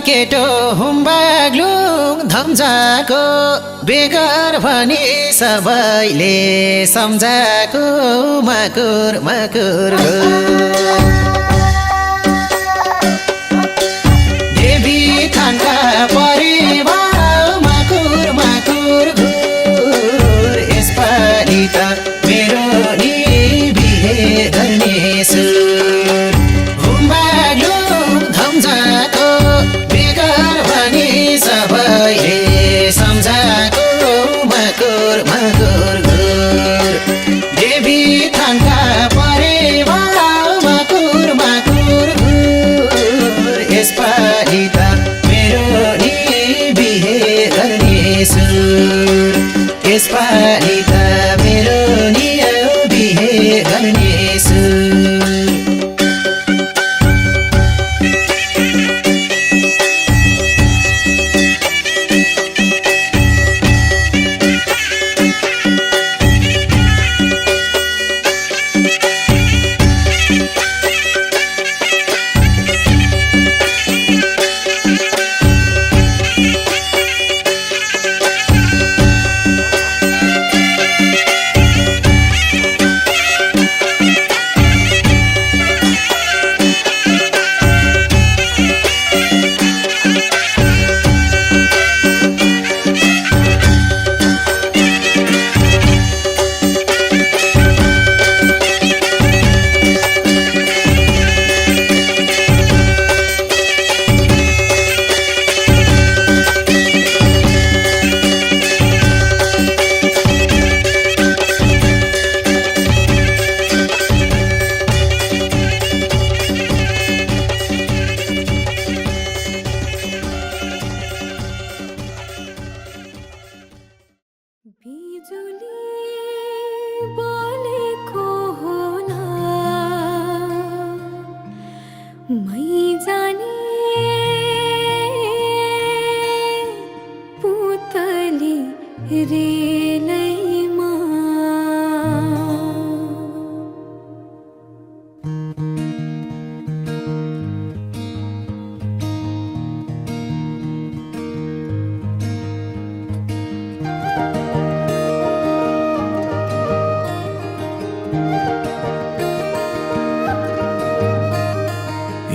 केटो हुम्बाग्लुङ धम्जाको बेगर भनी सबैले सम्झाको मकुर मकुर देवी थानका परिवार मकुर मकुर घुर यसपालि त मेरो नि बिहे गर्ने सुर हुम्बाग्लुङ धम्जाको बेगर भनी सबैले सम्झाको मकुर मकुर घुर देवी थानका परिवार मकुर मकुर घुर यसपालि त मेरो नि बिहे गर्ने सुर यसपालि त मेरो नि बिहे गर्ने सुर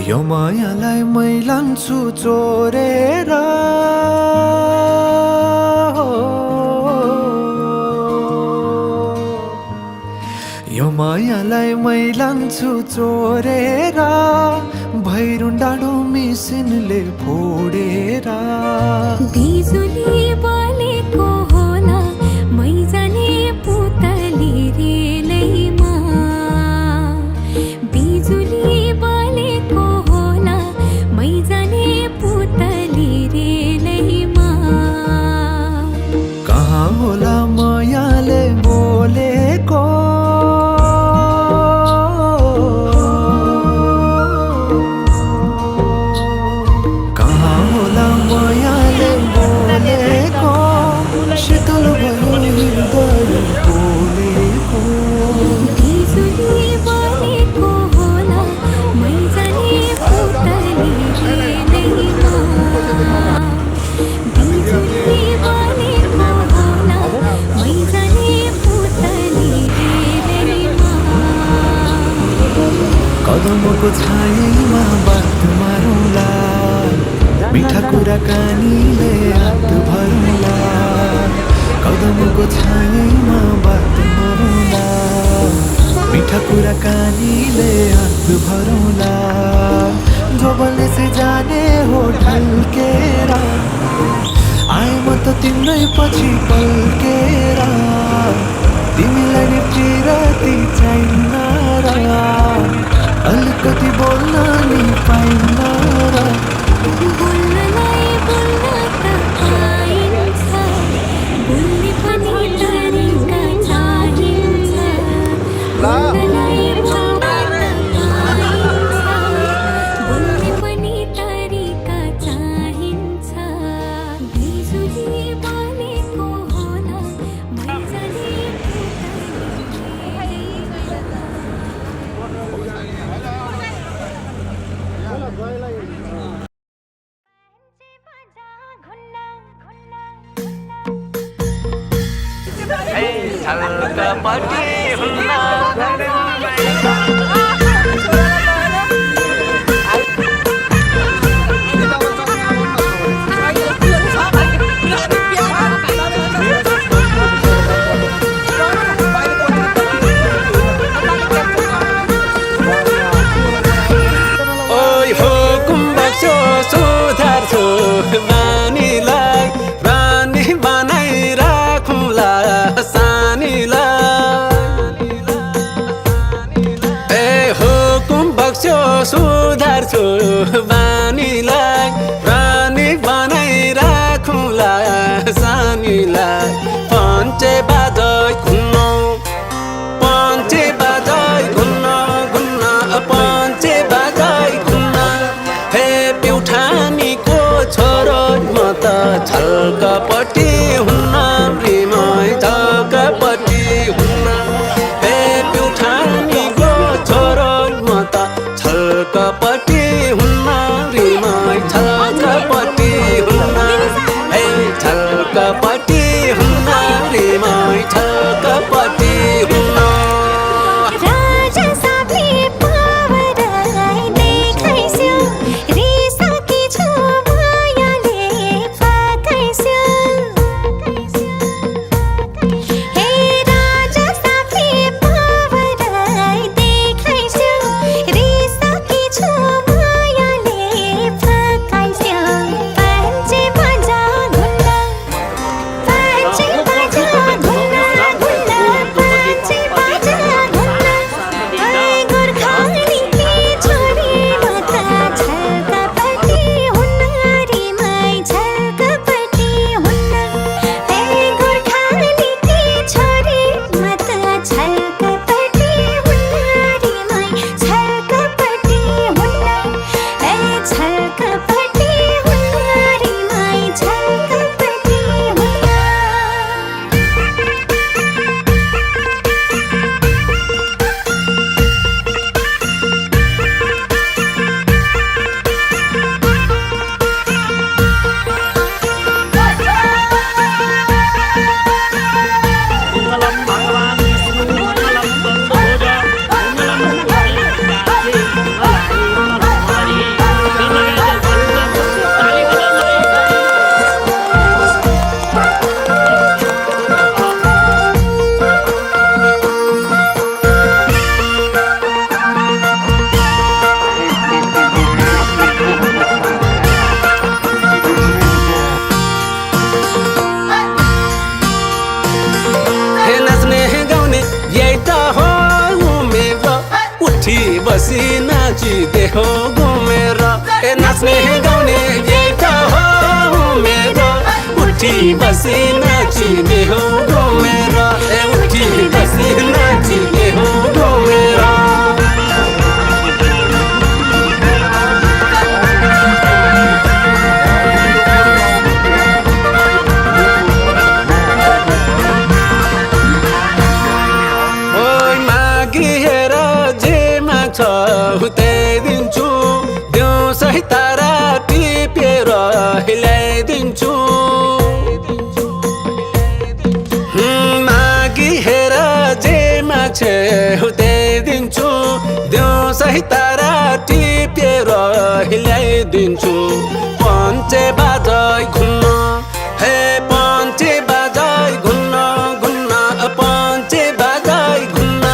यो मायालाई मै लान्छु चोरेर यो मायालाई मै लान्छु चोरेर भैरुन डाँडो मिसिनले फोडेर बिजुली बलेको होला मै जाने पुतली रेलैमा बिजुली बलेको होला मै जाने पुतली रेलैमा कहाँ होला मायाले बोलेको कदमको छायामा बात मारौँला मिठा कुराकानीले हात भरौँला कदमको छायामा बात मारौँला मिठा कुराकानीले हात भरौँला जोबनले से जाने हो ढल्केर आए म त तिम्रै पछि पल्केर तिमीलाई नि पिरती चाहिन्न र अलिकति बोल्न नि पाइन्न र बोल्नलाई बोल्न त पाइन्छ बोल्ने पनि तरिका चाहिन्छ बोल्नलाई बोल्न त पाइन्छ बोल्ने पनि तरिका चाहिन्छ बिजुली बलेको होला मै जाने पुतली छलकपट्टि हुन्न सुधार्छु बानीलाई रानी बनाइराखौँला सानीलाई ए हुकुम बक्स्यो सुधार्छु बानीलाई रानी बनाइराखौँला सानीलाई पञ्चे बाजै घुम्न पञ्चे बाजै घुम्न घुम्न पञ्चे बाजै घुम्न हे प्युठानीको छोरो म त छलकपट्टि हुन्न प्रेमै छलकपट्टि हुन्न हे प्युठानीको छोरो म त छलकपट्टि हुन्न प्रेमै छलकपट्टि हुन्न हे छलकपट्टि हुन्न प्रेमै छलकपट्टि हुन्न बसी नाचिँदै हो घुमेर ए नाच्ने गाउने यही त हो मेरो उठी बसी नाचिँदै हो घुमेर ए उठी बसी नाचिँदै हो घुमेर त्यही दिन्छु दिउँसै तारा टिपेर हिलाइदिन्छु मागी हेर जे माग्छे त्यही दिन्छु दिउँसै तारा टिपेर हिलाइदिन्छु पञ्चे बाजै घुम्न हे पञ्चे बाजै घुम्न घुम्न पञ्चे बाजै घुम्न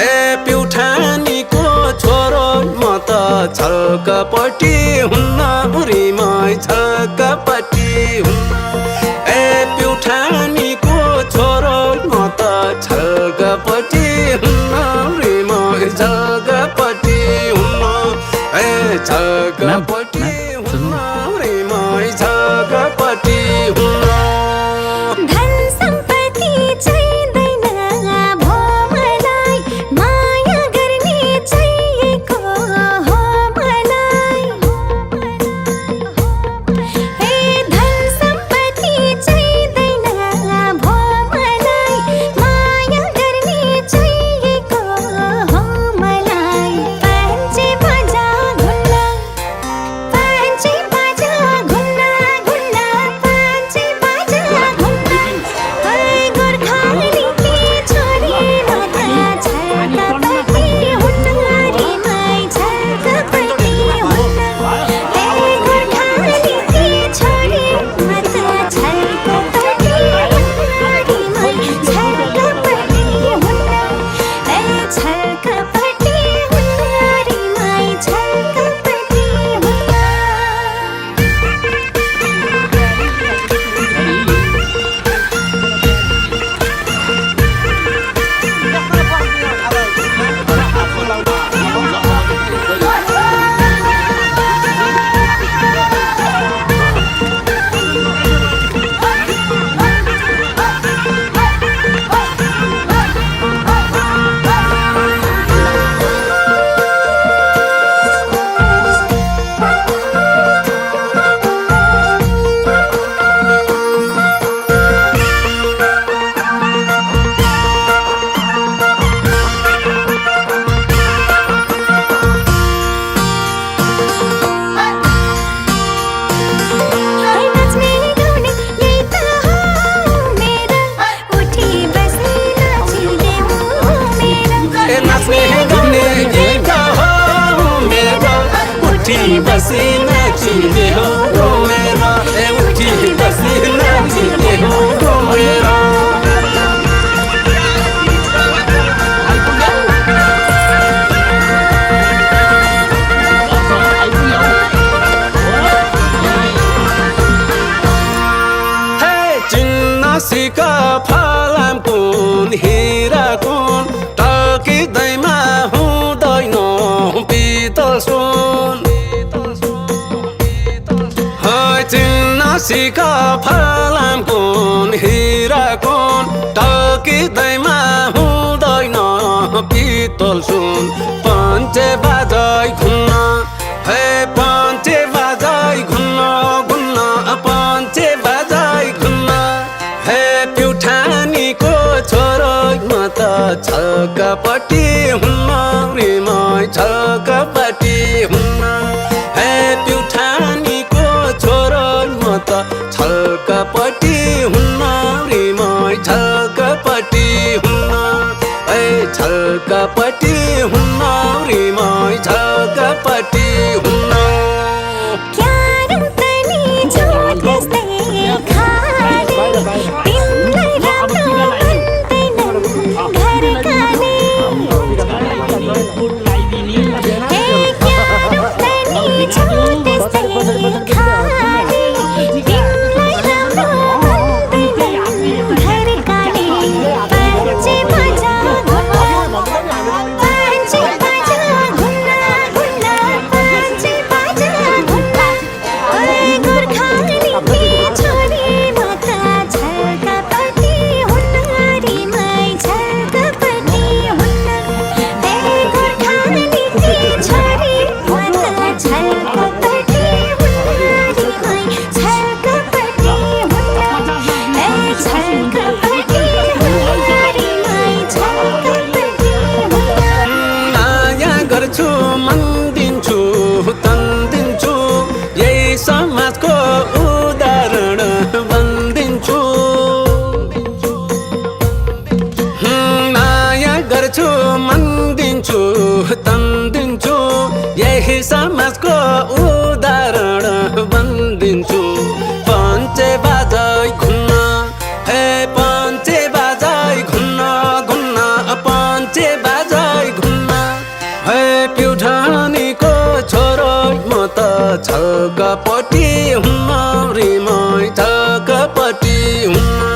ए प्युठानीको छोरो म त छलकपट्टि हुन्न उरीमै छलकपट्टि हुन्न ए प्युठानीको छोरो म त छलकपट्टि हुन्न उरीमै छलकपट्टि हुन्न ए छलकपट्टि हुन्न उरीमै छलकपट्टि हुन्न हाँसीका फलाम कुन हिरा कुन टकिँदैमा हुँदैन पितल सुन पञ्चे बाजै घुन्न हे पञ्चे बाजै घुन्न घुन्न पञ्चे बाजै घुन्न हे प्युठानीको छोरो म त छकपट्टि हुन्न रिमै छकपट्टि हुन्न हे प्युठानीको छोरो म त छकपट्टि हुन्न रिमै छकपट्टि हुन्न हे छकपट्टि हुन्न रिमै छकपट्टि हुन्न मन दिन्छु तन दिन्छु यही समाजको उदाहरण बन्दिन्छु माया गर्छु मन दिन्छु तन दिन्छु यही समाजको उदाहरण बन्दिन्छु पञ्चे बाजै घुन्न हे पञ्चे बाजै घुन्न घुन्न पञ्चे बाजै घुन्न हे प्युठानीको छोरो म त छकपट्टि हुन्न रिमै छकपट्टि हुन्न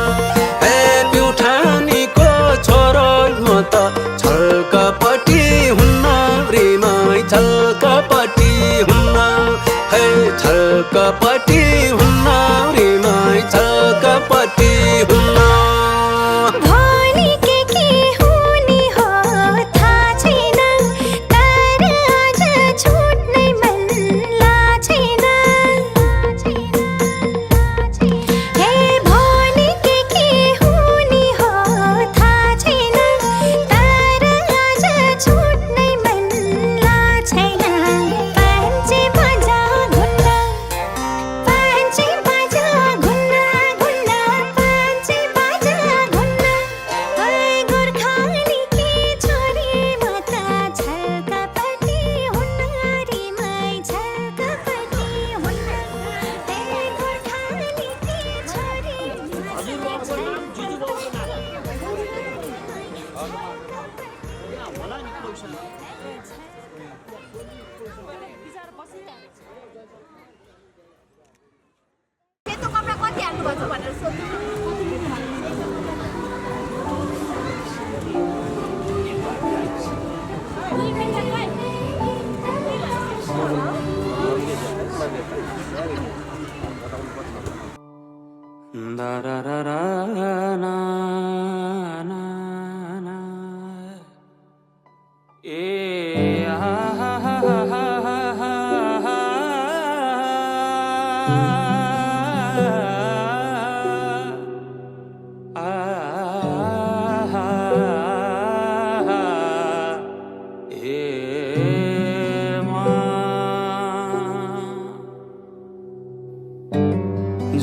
हे प्युठानीको छोरो म त छकपट्टि हुन्न रिमै छकपट्टि हुन्न हे छकपट्टि हुन्न रिमै छकपट्टि हुन्न सेतो कपडा कति हाल्नुभएको छ भनेर सोध्नु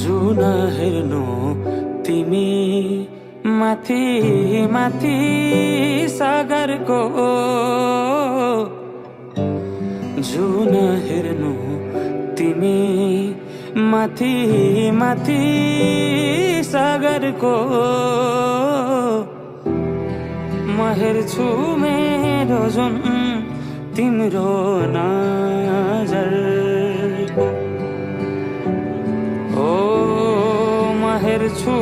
जुन हेर्नु तिमी माथि माथि सागरको जुन हेर्नु तिमी माथि माथि सागरको म हेर्छु मेरो जुन तिम्रो नजरको हेर्छु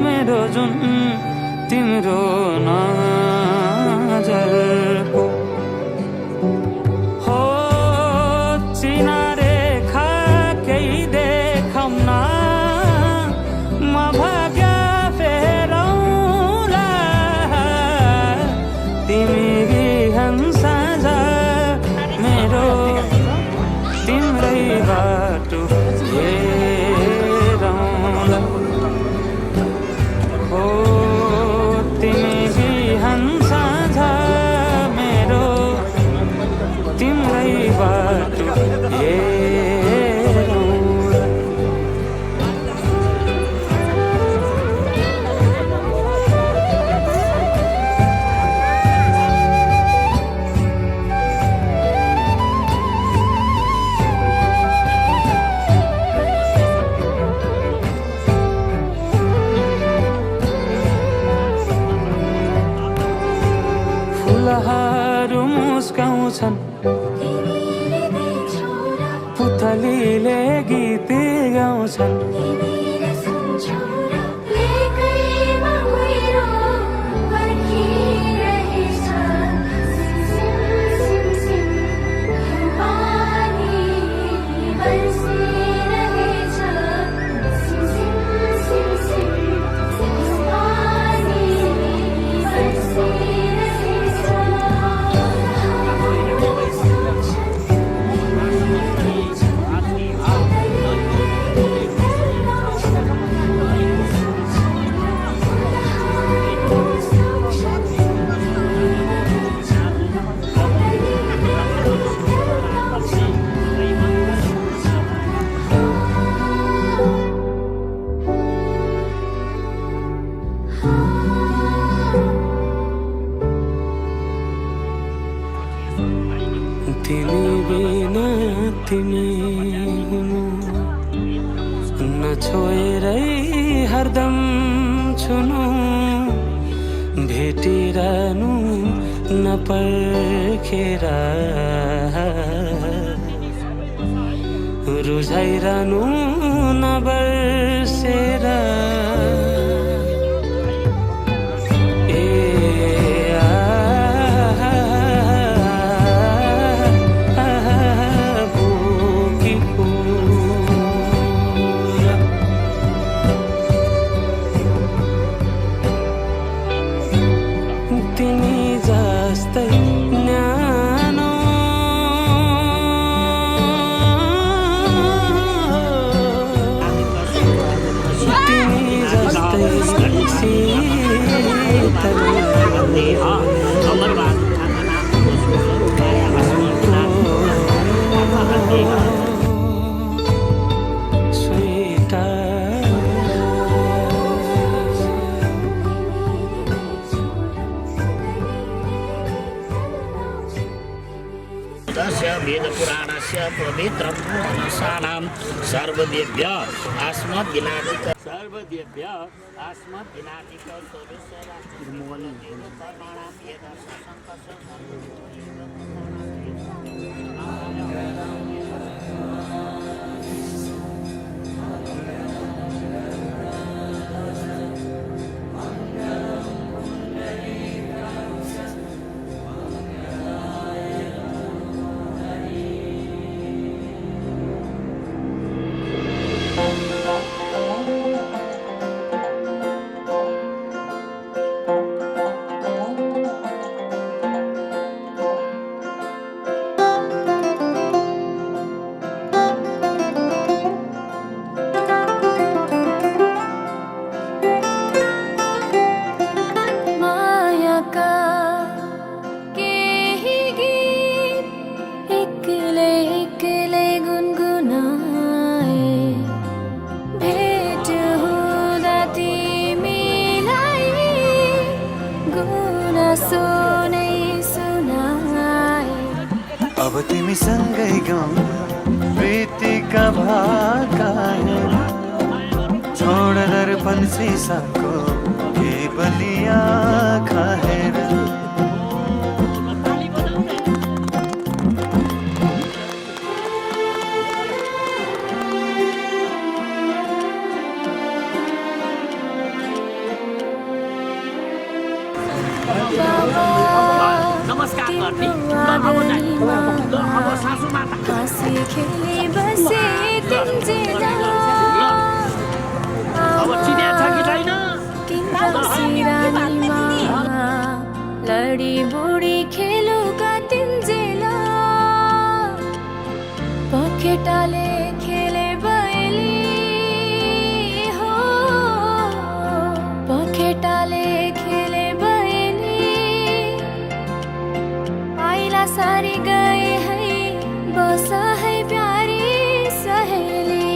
मेरो जुन तिम्रो नजरको हो चिना रेखा केही देखाउन बाटो हेरौँला हो तिमी बिहान साँझ मेरो तिम्रै बाटो हेरौँला फुलहरू मुस्काउँछन् पुतलीले गीत गाउँछन् तिमी बिना तिमी हुनु नछोएरै हरदम छुनु भेटिरहनु नपर्खेर रुझाइरहनु नबर्सेर तिमी जस्तै न्यानो तिमी जस्तै शीतल तस्य वेदपुराणस्य पवित्रं पुराणसानां सर्वदेभ्य अस्मद्दिनादिक सर्वदेभ्य अस्मद्दिनादिक अब तिमी सँगै गाउँ प्रीतिका भाका छोड दर्पण शीशाको केवली आँखा हेर नमस्कार गर्ने अब सासूमाता हाँसी खेली बसे तिम्जेला अब चिनिया छ कि छैन तिम्रो सिरानीमा लडी बुढी खेलुका तिम्जेला पकेट पखेटाले खेले बैली हो पखेटाले खेले बैली आइला सारी गए है बसा है प्यारी सहेली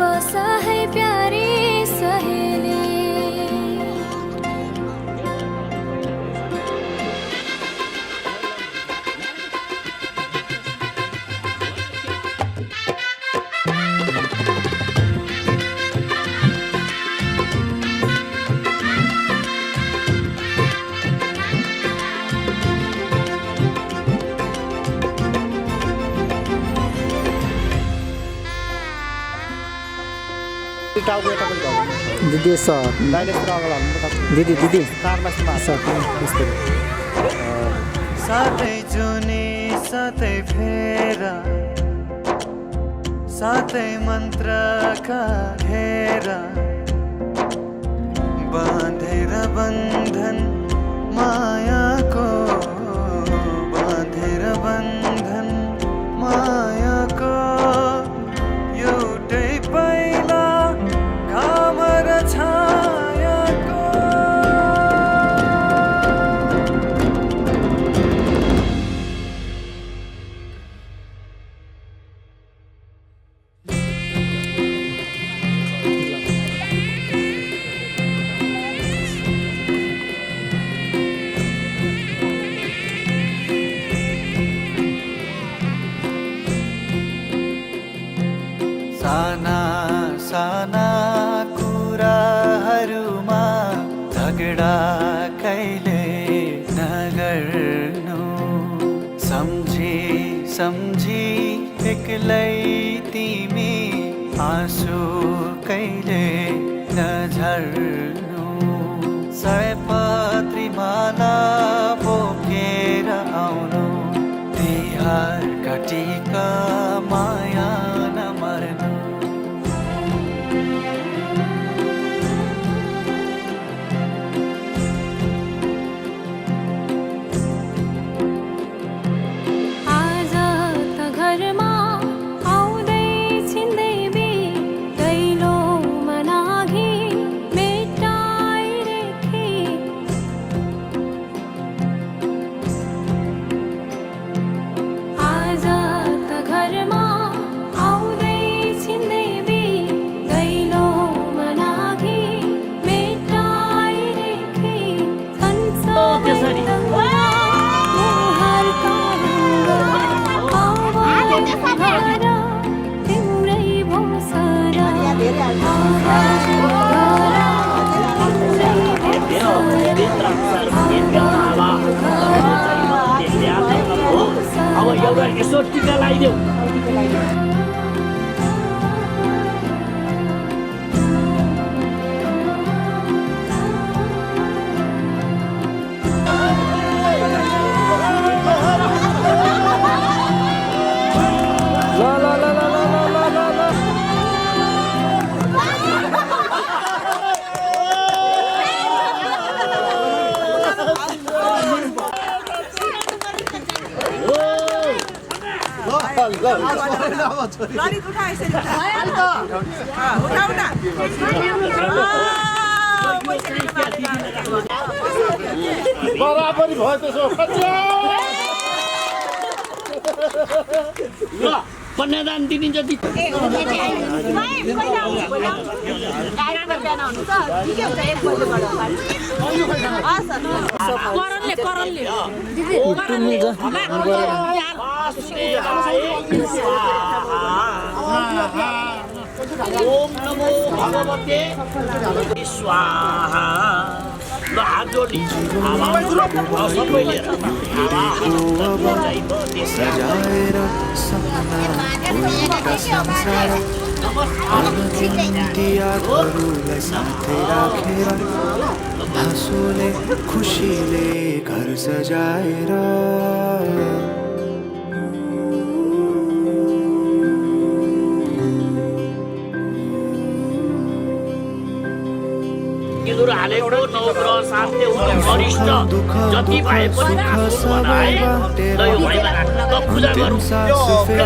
बसा है प्यारी सहेली दिदी सर दिदी दिदी सर साथै जुनी साथै फेरा साथै मन्त्रका घेरा बाँधेर बन्धन मायाको बाँधेर बन्धन मायाको एउटै पाइला घाम र छायाको साना साना कुराहरूमा झगडा कहिले नगर्नु सम्झी सम्झी एक्लै तिमी आँसु कहिले नझर्नु सयपत्री माला बोकेर आउनु तिहार काटिका माया नमर्नु आज त घरमा आउँदै छिन्दै बी दैलोमा नाघी मेटाइरेखी आज त घरमा आउँदै छिन्दै बी दैलोमा नाघी मेटाइरेखी त्यसरी। तिम्रै भौसरा अब एउटा यसो टिका लगाइदेऊ ललित उठा यसरी उठाउ न बराबरी भयो त्यसो ल कन्यादान दिदिन्छ ती ओम नमो भगवते स्वाहा ल हात जोडी सबैले सजाएर सपना उल्टा संसार दियाहरूलाई साथै राखेर हाँसोले खुसीले घर सजाएर हालेको नवग्रह शान्ति हुने वरिष्ठ जति भए पनि आफू बनाए ल यो भैला राख्न पूजा गरौँ पूजा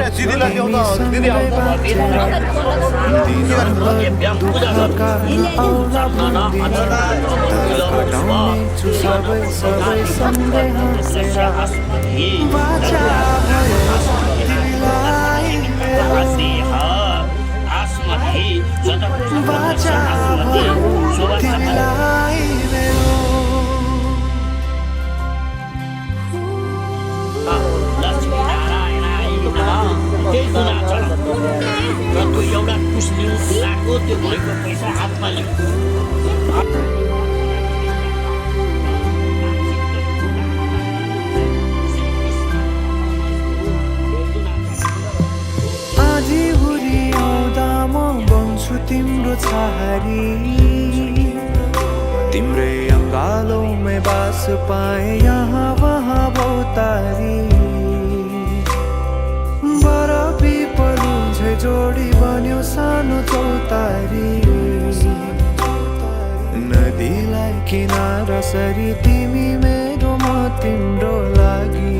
एउटा पुस्लिउ लाको त्यो भएको पैसा हातमा लिऊ आजी हुरी आउँदा म बन्छु तिम्रो छहारी तिम्रै अङ्गालोमै बास पाए यहाँ वहाँ बहुतारी बर पिपलु झै जोडी बन्यो सानो चौतारी नदीलाई किनारा सरी तिमी मेरो म तिम्रो लागि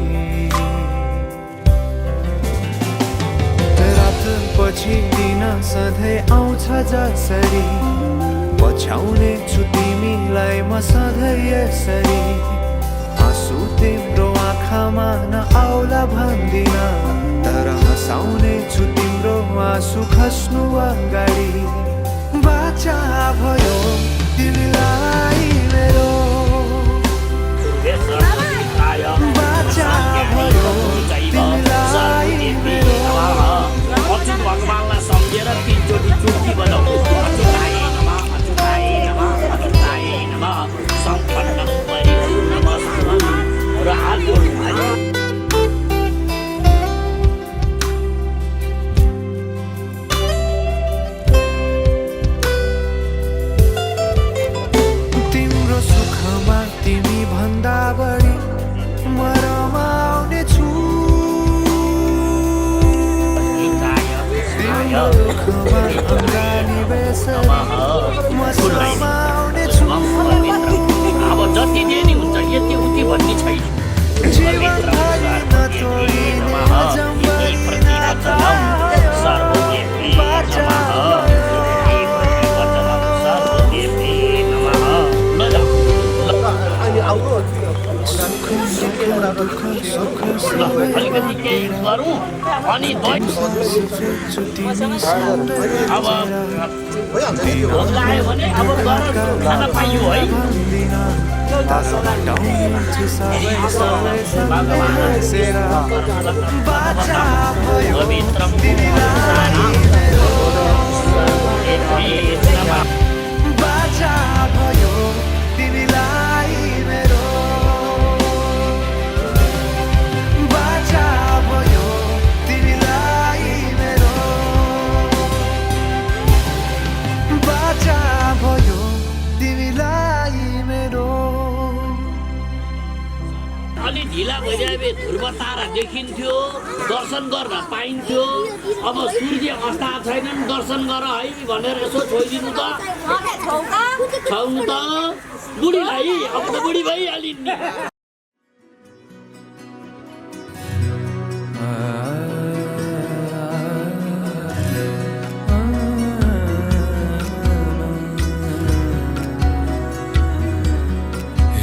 पछि दिन सधैँ आउँछ जसरी पछ्याउने छु तिमीलाई म सधैँ यसरी आँसु तिम्रो आँखामा नआउला भन्दिन तर हँसाउने छु तिम्रो आँसु खस्नु अगाडि बाचा भयो तिमीलाई मेरो बाचा भयो तिमीलाई मेरो अच्युत भगवानलाई सम्झेर तिनचोटि चुट्की बजाउनु अच्युताय नमः अच्युताय नमः अच्युताय नमः सम्पन्नं परिपूर्णमस्तु र हात जोड्नु तिम्रो सुखमा तिमी भन्दा बढी म रमाउने छु दुःखमा अङ्गाली बेसरी म समाउने छु अब जति देनी हुन्छ यति उति भन्ने छैन जीवनभरि नतोडिने जम्बरी नाता बाचा अलिकति केही गरौँ अनि अब लगायो भने अब खाना पाइयो है बाचा भयो तिमीलाई मेरो बाचा भयो तिमीलाई मेरो बाचा भयो तिमीलाई मेरो अलि ढिला भइदिए ध्रुव तारा देखिन्थ्यो दर्शन गर्न पाइन्थ्यो अब सूर्य अस्ता छैनन् दर्शन गर है भनेर यसो छोइदिनु त छाउनु त बुढीलाई अब त बुढी भइहालिन् नि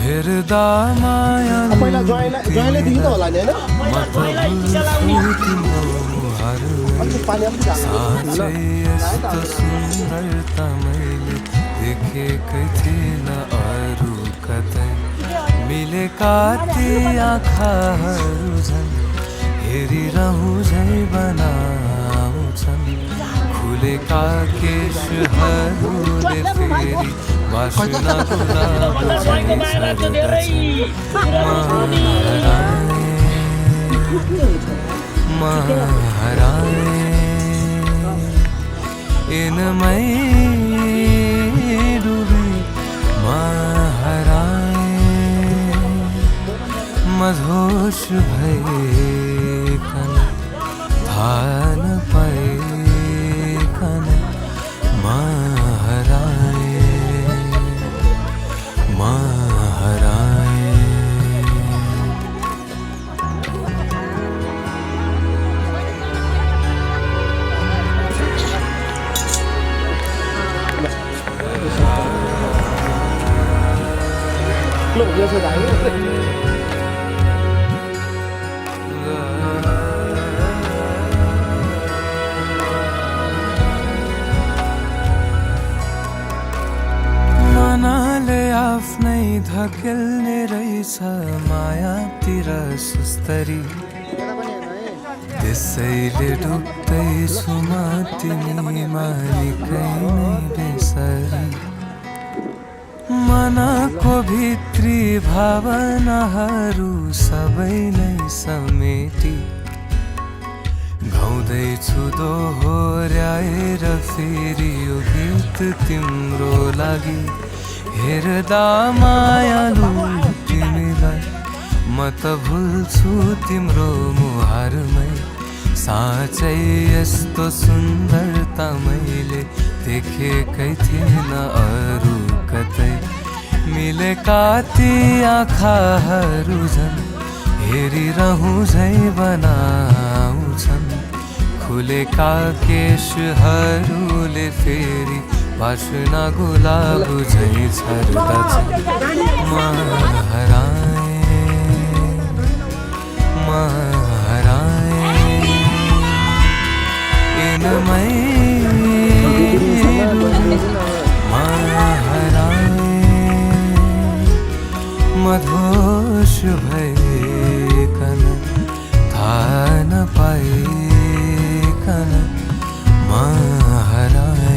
हेर्दा माया पहिला ज्वाइँले दिनु त होला नि देखेकै थिएन अरू कतै मिलेका ती आँखाहरू झन् हेरिरहँ झै बनाउँछन् खुलेका केशहरूले फेरि वासनाको महराए इनमै डुबे महराए मधोस भएकन थाहा नपाएकन महराए मनाले आफ्नै धकेल्ने रहेछ मायातिर सुस्तरी त्यसैले डुब्दैछु म तिमीमा निकै नै बेसरी मनको भित्री भावनाहरू सबै नै समेटी गाउँदैछु दोहोर्याएर फेरि यो गीत तिम्रो लागि हेर्दा मायालु तिमीलाई म त भुल्छु तिम्रो मुहारमै साँच्चै यस्तो सुन्दरता मैले देखेकै थिएन अरू कतै मिलेका ती आँखाहरू झन् हेरिरहँ झै बनाउँछन् खुलेका केशहरूले फेरि वासना गुलाब झै छर्दछन् म हराए यिनमै मधोस भइकन थाहा नपाइकन म हराए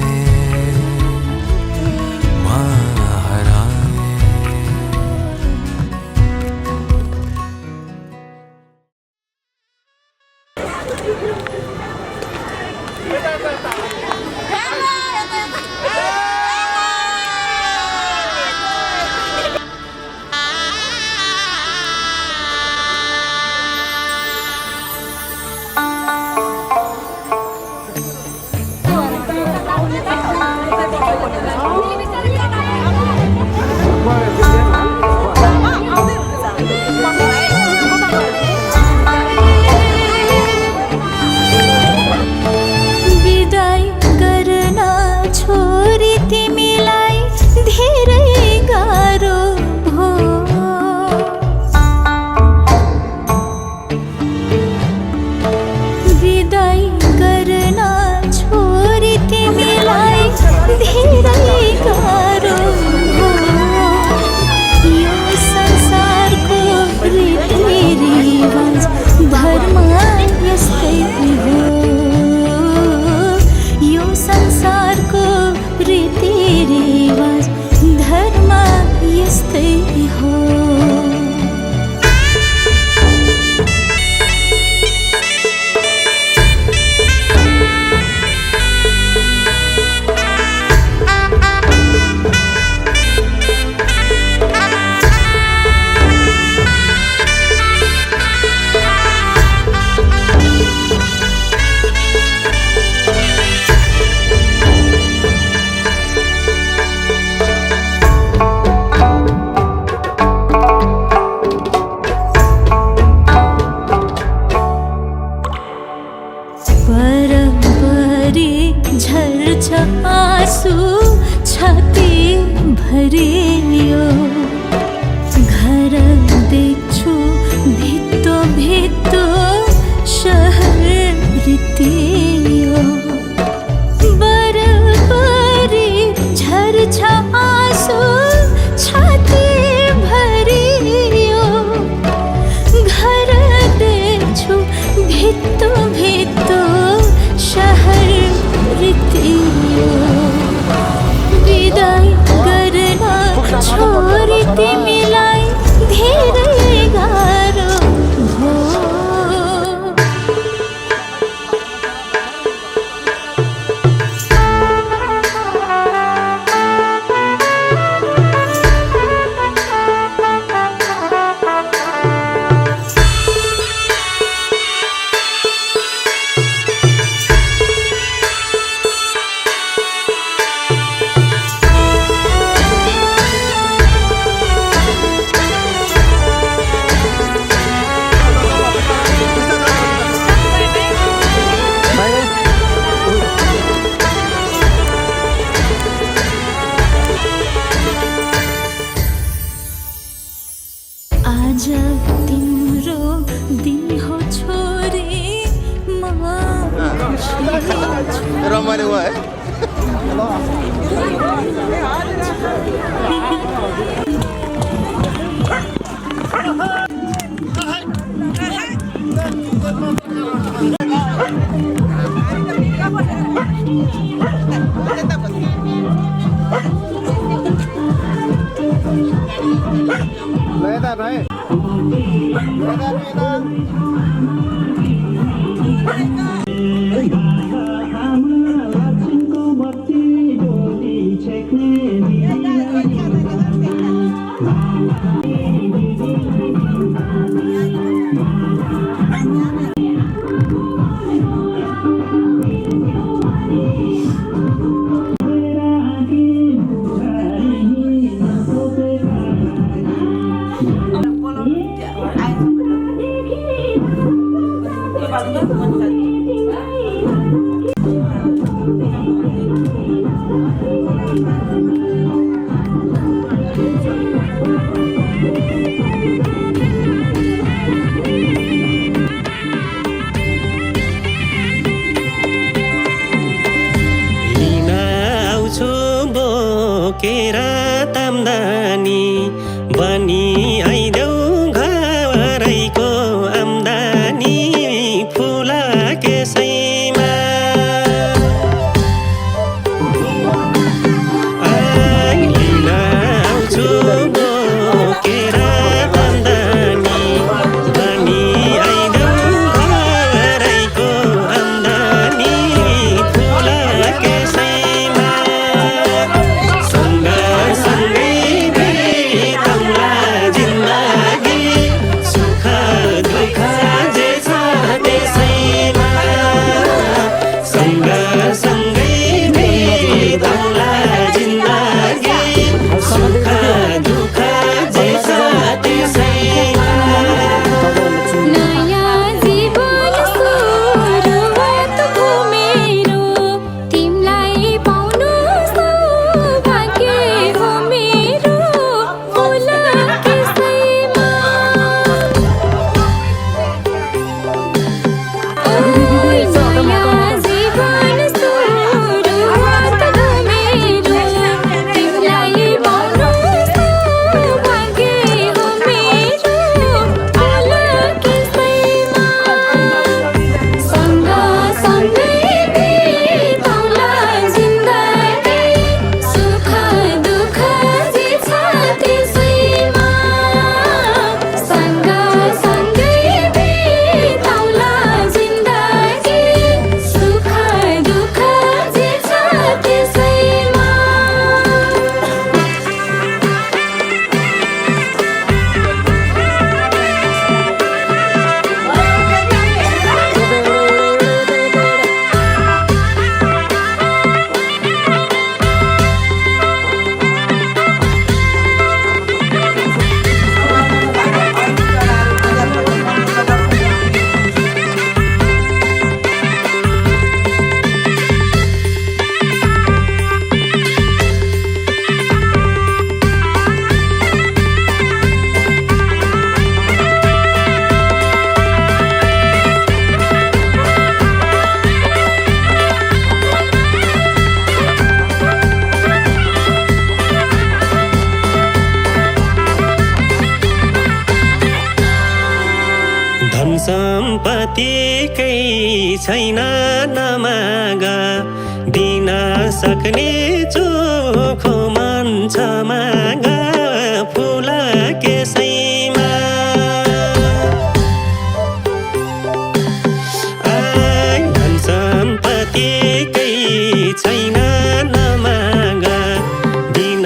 छोरी तिमीलाई धेरै रमाइलो भयो है केरा तामदानी बनी आइदेऊ घरैको आम्दानी फुला केसैमा लिन आउँछु बोकेरा तामदानी बनी आइदेऊ घरैको आम्दानी फुला केसैमा सम्पत्तिकै छैन नमागा दिन सक्ने चोखो मन छ मागा फुला केसैमा धन सम्पत्तिकै छैन नमागा दिन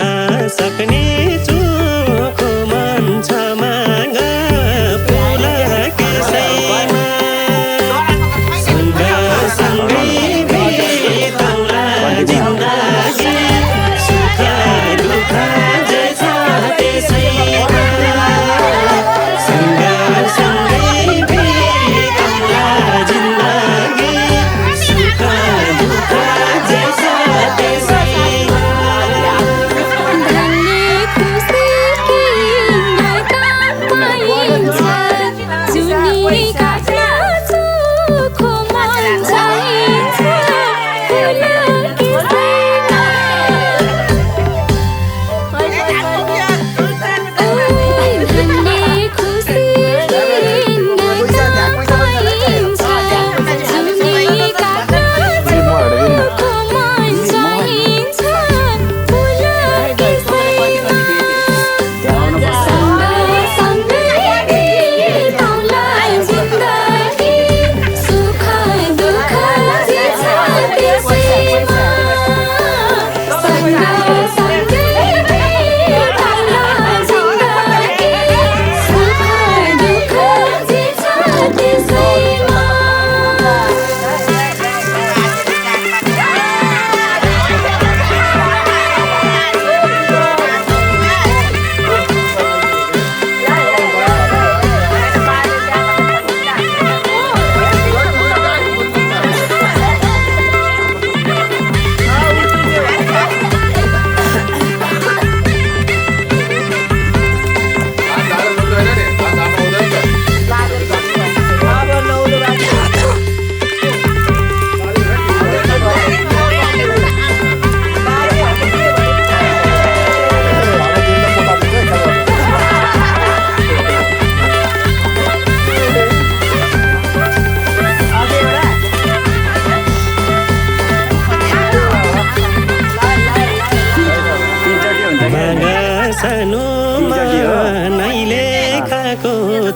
सक्ने चोखो मन छ मागा फुला केसैमा सँगसँगै बिताउला जिन्दगी सुख दुःख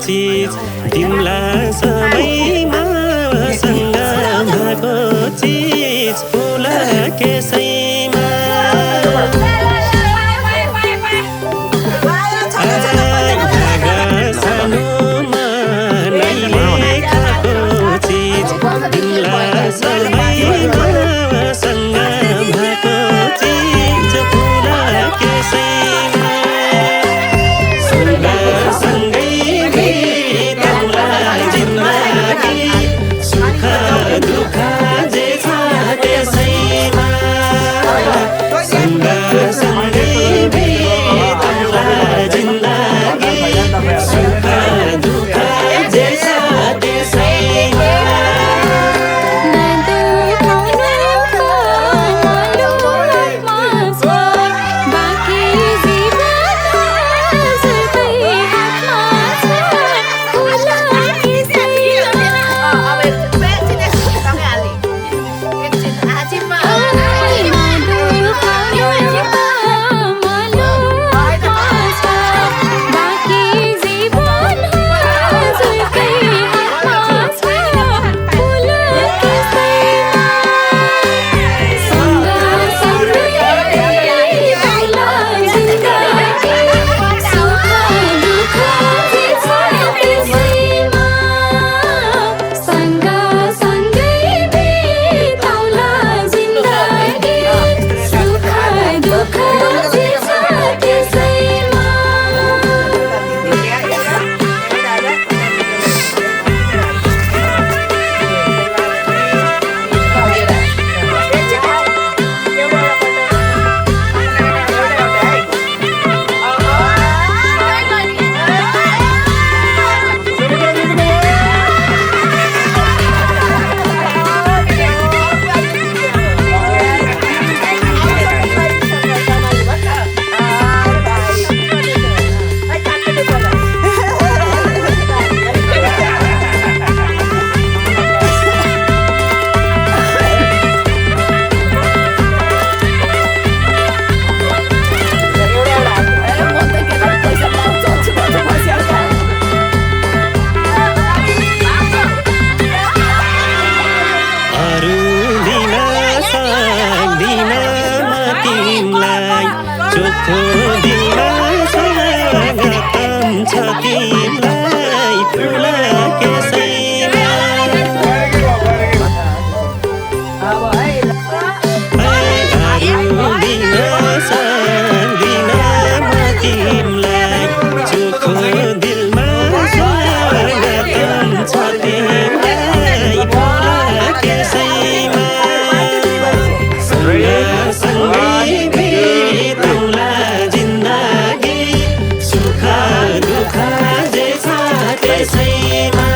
चिज तिमीलाई सबैमा सँग भएको चिज फुल केसैमा सानोमा नै लेखाको चिज तिमीलाई सबैमा सँग भएको चिज फुल केसैमा सँगसँगै बिताउला जिन्दगी सुख दुःख जे छ त्यसैमा सँगसँगै बिताउला जिन्दगी सुख दुःख जे छ त्यसैमा चोखो दिलमा स्वागतम छ तिमीलाई फुल केसैमा तिमीलाई चोखो दिलमा स्वागतम छ तिमीलाई फुल केसैमा सँगसँगै बिताउला जिन्दगी सुख दुःख जे छ त्यसैमा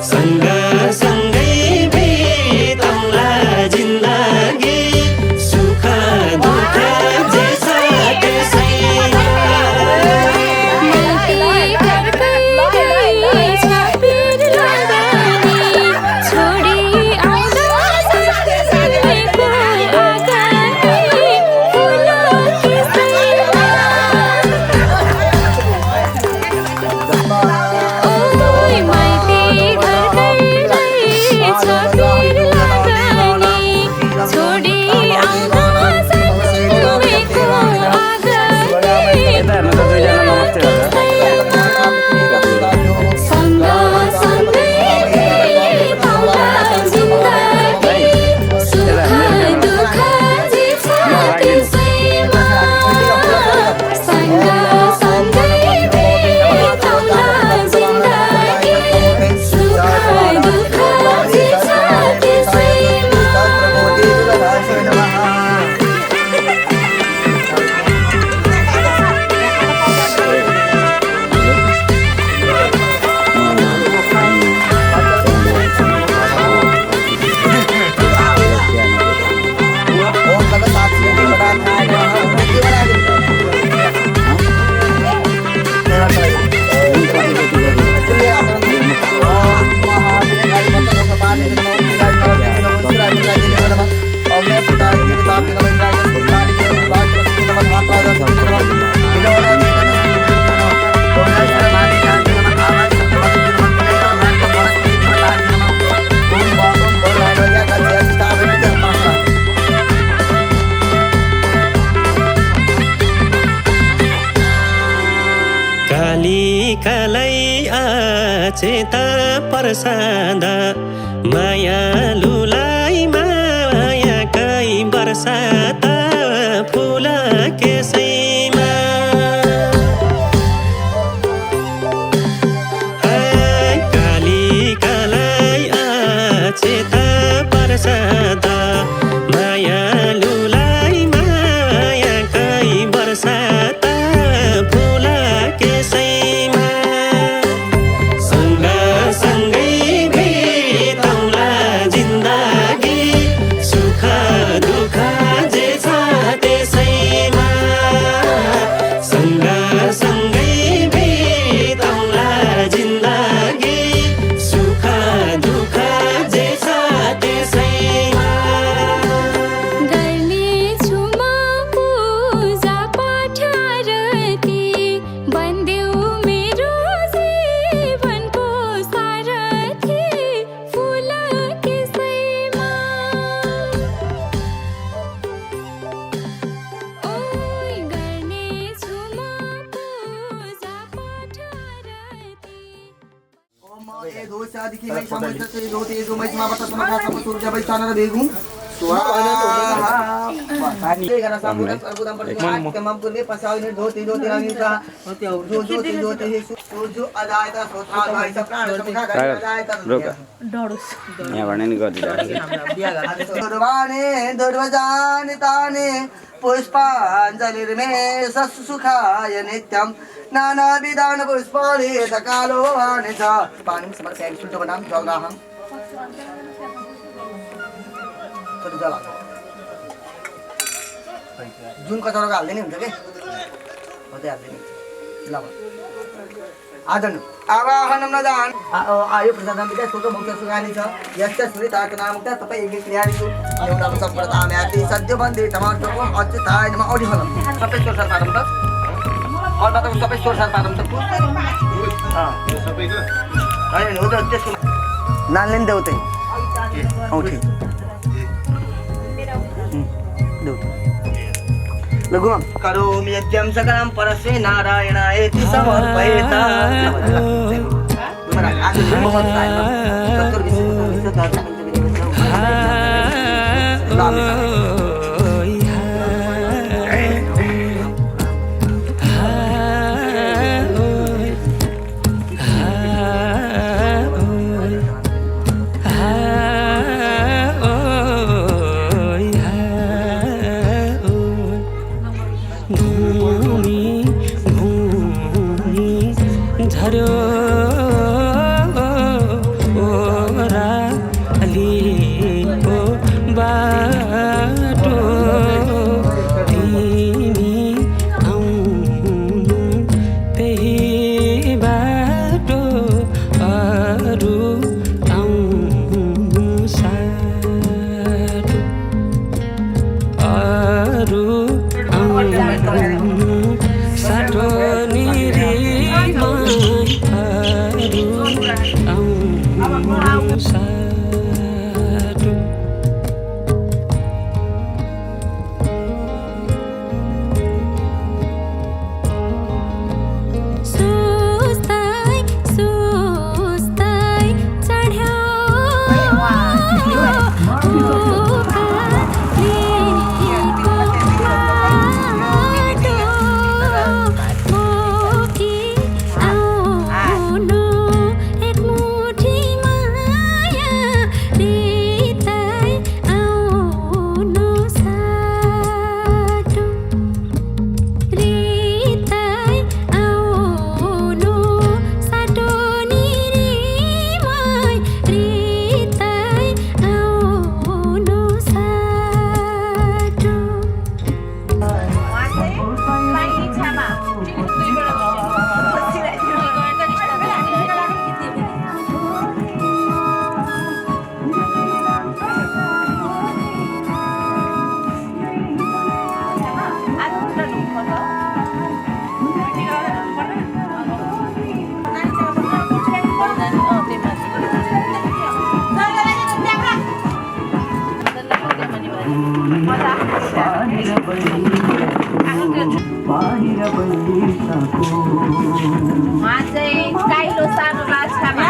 सँगसँगै बिताउला जिन्दगी सुख दुःख जे छ त्यसैमा चेता प्रसाद मायालुलाई मायाकै बरसात फुल केसैमा कालिकालाई चेता प्रसाद मायालुलाई मायाकै बरसात फुल केसैमा सँगसँगै बिताउला जिन्दगी सुख दुःख जे छ त्यसैमा सँगसँगै बिताउला जिन्दगी सुख दुःख जे छ त्यसैमा गर्नेछु म पूजा पाठ आरती बन्देऊ मेरो जीवनको सारथी फुल केसैमा ओइ गर्नेछु म पूजा पाठ आरती पुष्पाञ्जलिर्मे सुखाय नित्यं नानाविधान पुष्पाणि कालो वाणि च पानीं समर्पयामि शुद्धवनां जलदाहं थोरै जल हाल्नु जुन कचौराको हाल्दै नि हुन्छ के मात्रै हाल्दै नि ल आदनु आवाहनं न दान आयो प्रसादं विद्या सुख मोक्ष सुखानि छ यस्य स्मृतात् नामुक्ता तपाई एक क्रियादिषु एउटा सम्प्रदायाति सद्य बन्दे तमार्जको अच्युताय नमः औढिफलं सबै स्वर पादम त अल्बत सबै स्वर पादम त हैन हो त त्यसको नानले नि देऊ त औठी देऊ लघु करोमि यज्ञं सकलं परस्मै नारायणायेति समर्पयेता झर्यो ओराली ओ बा बाहिर बैसाको उहाँ चाहिँ काइलो सानो लाछामा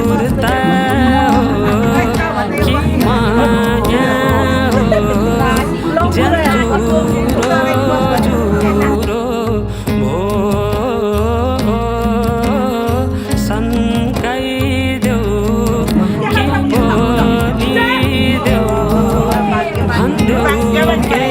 सुरता हो कि माया हो जुरो भो सन्काइदेऊ कि बोलिदेऊ भन्देऊ के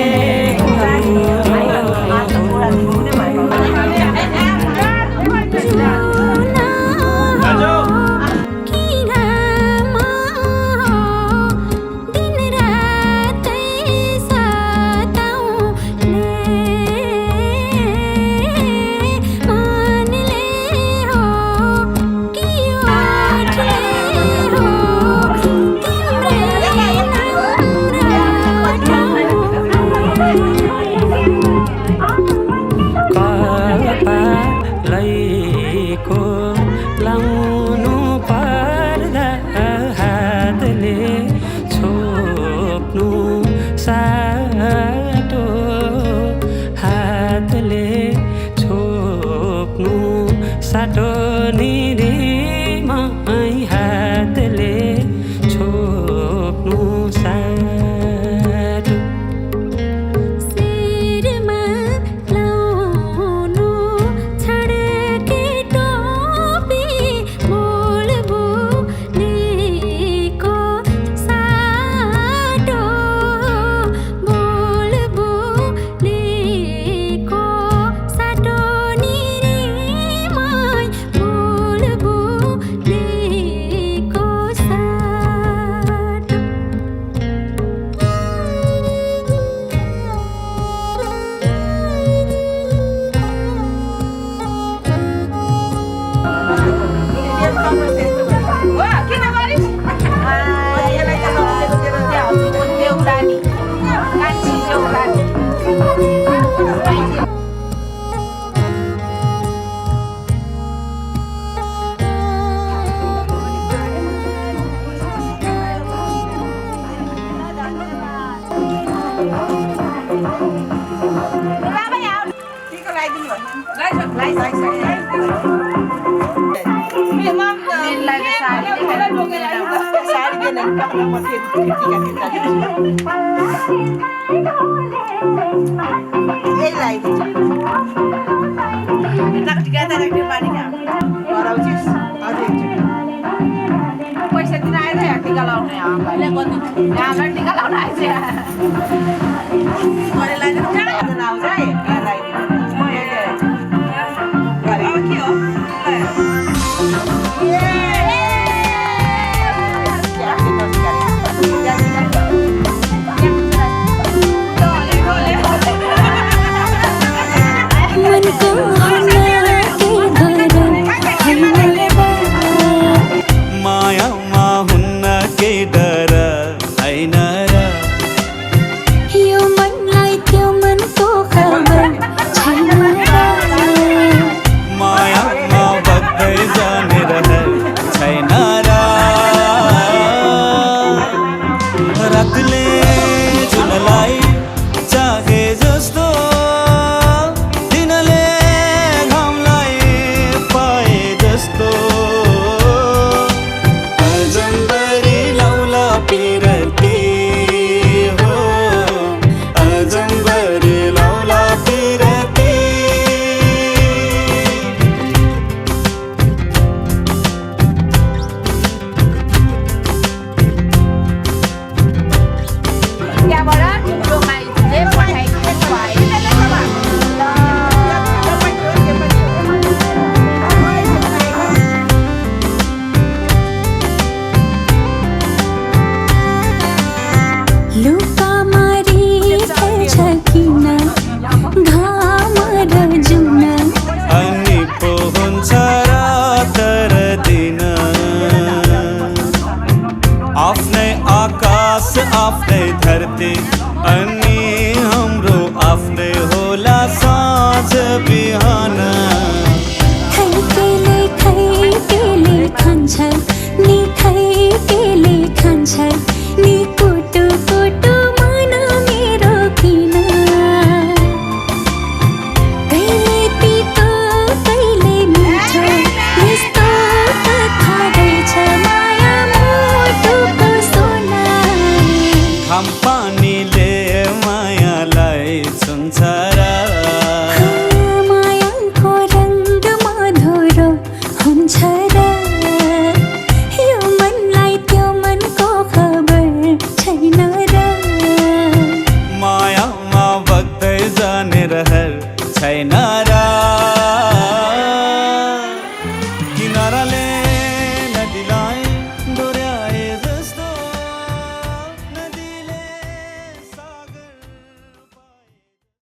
साटो निरीमा हातले छोप्नु साटो शिरमा लाउनु छड्के टोपी बोल बोलेको साटो बोल बोलेको साटो पैसा दिन आएर टिका लाउने टिका लाउन आएछ आउँछ है मायामा हुन्न के डर हैन र यो मनलाई त्यो मनको खबर छैन मायामा बग्दै जाने रहर छैन र रातले जुनलाई चाहे जस्तो दिनले घामलाई पाए जस्तो अजम्बरी लौला पिरती हो अजम्बरी लौला पिरती त्यहाँबाट तिम्रो माइतीले पठाइदिनु लुका मारी किन घाम र जुन अनि पो हुन्छ रात र दिन आफ्नै आकाश आफ्नै धरती अनि हाम्रो आफ्नै होला साँझ बिहान खैकेले खान्छ नि खैकेले खान्छ नि कुटु कुटुमा डरा